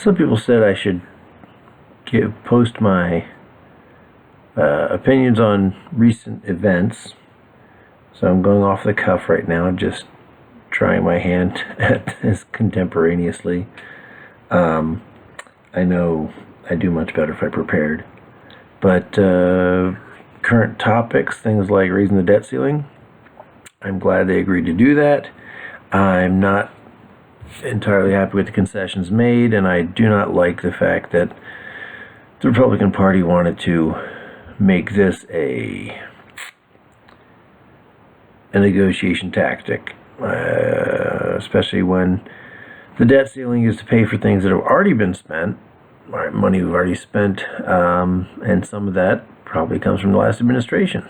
Some people said I should post my opinions on recent events. So I'm going off the cuff right now, just trying my hand at this contemporaneously. I know I do much better if I prepared. But current topics, things like raising the debt ceiling, I'm glad they agreed to do that. I'm not entirely happy with the concessions made, and I do not like the fact that the Republican Party wanted to make this a negotiation tactic, especially when the debt ceiling is to pay for things that have already been spent, money we've already spent, and some of that probably comes from the last administration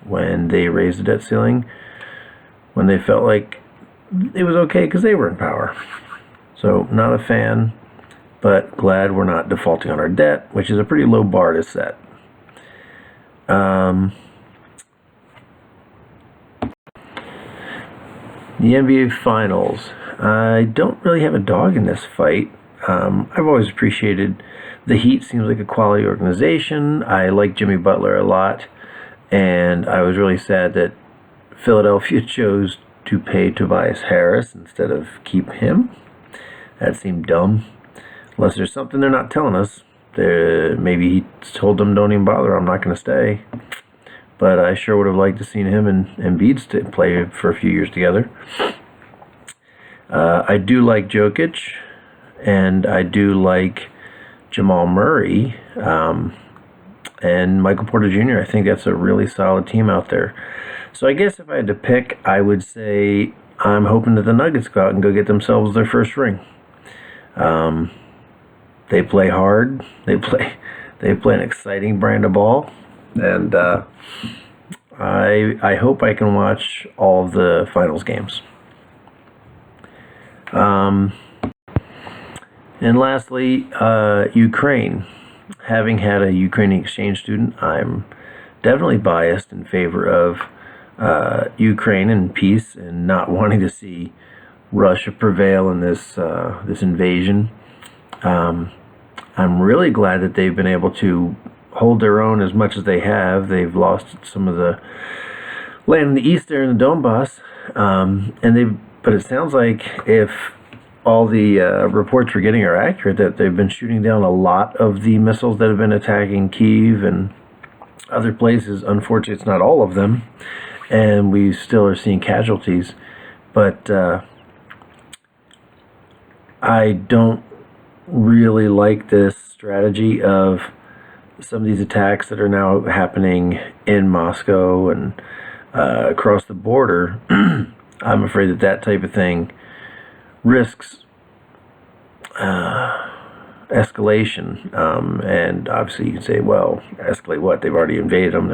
when they raised the debt ceiling when they felt like it was okay because they were in power. So not a fan, but glad we're not defaulting on our debt, which is a pretty low bar to set. The NBA Finals. I don't really have a dog in this fight. I've always appreciated the Heat. Seems like a quality organization. I like Jimmy Butler a lot, and I was really sad that Philadelphia chose to pay Tobias Harris instead of keep him. That seemed dumb. Unless there's something they're not telling us. Maybe he told them, don't even bother, I'm not going to stay. But I sure would have liked to seen him and Embiid play for a few years together. I do like Jokic, and I do like Jamal Murray, and Michael Porter Jr. I think that's a really solid team out there. So I guess if I had to pick, I would say I'm hoping that the Nuggets go out and go get themselves their first ring. They play hard. They play an exciting brand of ball, and I hope I can watch all of the finals games. And lastly, Ukraine. Having had a Ukrainian exchange student, I'm definitely biased in favor of Ukraine and peace, and not wanting to see Russia prevail in this invasion. I'm really glad that they've been able to hold their own as much as they have. They've lost some of the land in the east there in the Donbass, but it sounds like if all the reports we're getting are accurate, that they've been shooting down a lot of the missiles that have been attacking Kyiv and other places. Unfortunately, it's not all of them, and we still are seeing casualties. But I don't really like this strategy of some of these attacks that are now happening in Moscow and across the border. I'm afraid that type of thing risks escalation. And obviously you can say, well, escalate what? They've already invaded them.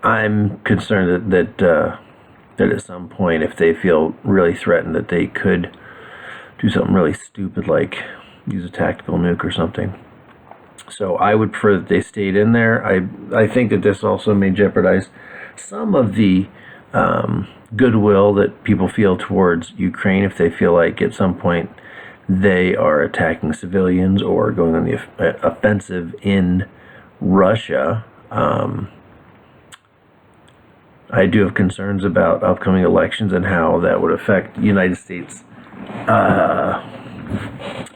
I'm concerned that at some point, if they feel really threatened, that they could do something really stupid like use a tactical nuke or something. So I would prefer that they stayed in there. I think that this also may jeopardize some of the goodwill that people feel towards Ukraine if they feel like at some point they are attacking civilians or going on the offensive in Russia. I do have concerns about upcoming elections and how that would affect the United States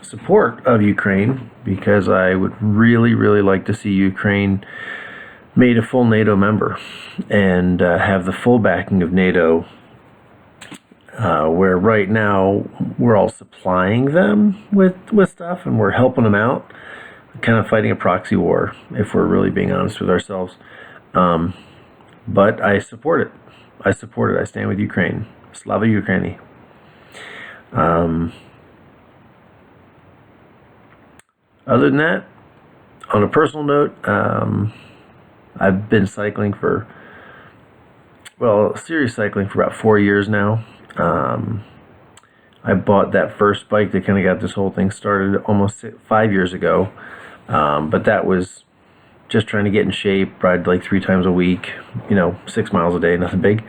support of Ukraine, because I would really, really like to see Ukraine made a full NATO member and have the full backing of NATO, where right now we're all supplying them with stuff and we're helping them out, kind of fighting a proxy war, if we're really being honest with ourselves. But I support it. I stand with Ukraine. Slava Ukraini. Other than that, on a personal note, I've been cycling serious cycling for about 4 years now. I bought that first bike that kind of got this whole thing started almost 5 years ago. But that was just trying to get in shape, ride like 3 times a week, 6 miles a day, nothing big.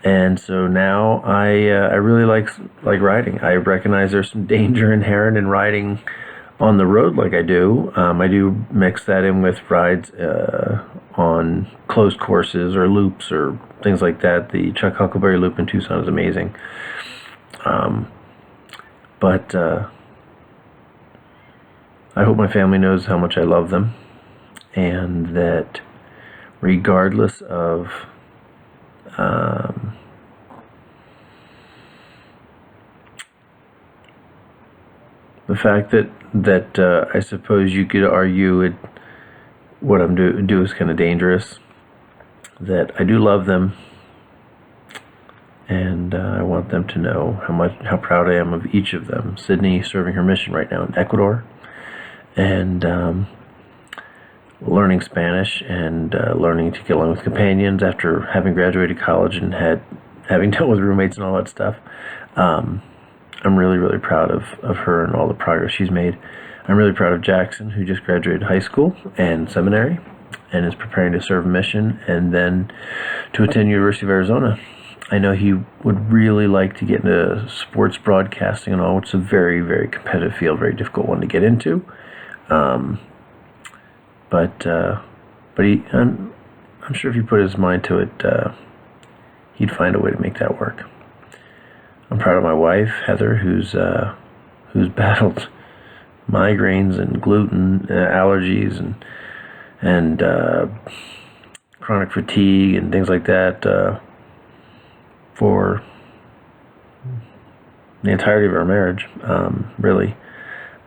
And so now I really like riding. I recognize there's some danger inherent in riding on the road like I do. I do mix that in with rides on closed courses or loops or things like that. The Chuck Huckleberry Loop in Tucson is amazing. But I hope my family knows how much I love them, and that regardless of the fact that I suppose you could argue what I'm do is kind of dangerous, that I do love them, and I want them to know how proud I am of each of them. Sydney serving her mission right now in Ecuador, and learning Spanish and learning to get along with companions after having graduated college and having dealt with roommates and all that stuff. I'm really, really proud of her and all the progress she's made. I'm really proud of Jackson, who just graduated high school and seminary and is preparing to serve a mission and then to attend University of Arizona. I know he would really like to get into sports broadcasting and all, which is a very, very competitive field, very difficult one to get into. But I'm sure if he put his mind to it, he'd find a way to make that work. I'm proud of my wife, Heather, who's battled migraines and gluten allergies and chronic fatigue and things like that for the entirety of our marriage. Really,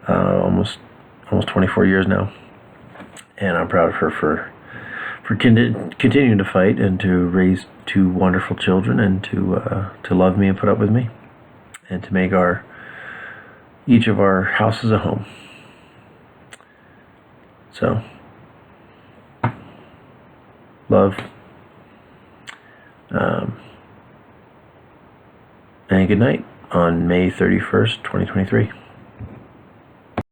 almost 24 years now, and I'm proud of her for continuing to fight and to raise two wonderful children and to love me and put up with me and to make each of our houses a home. So, love, and good night on May 31st, 2023.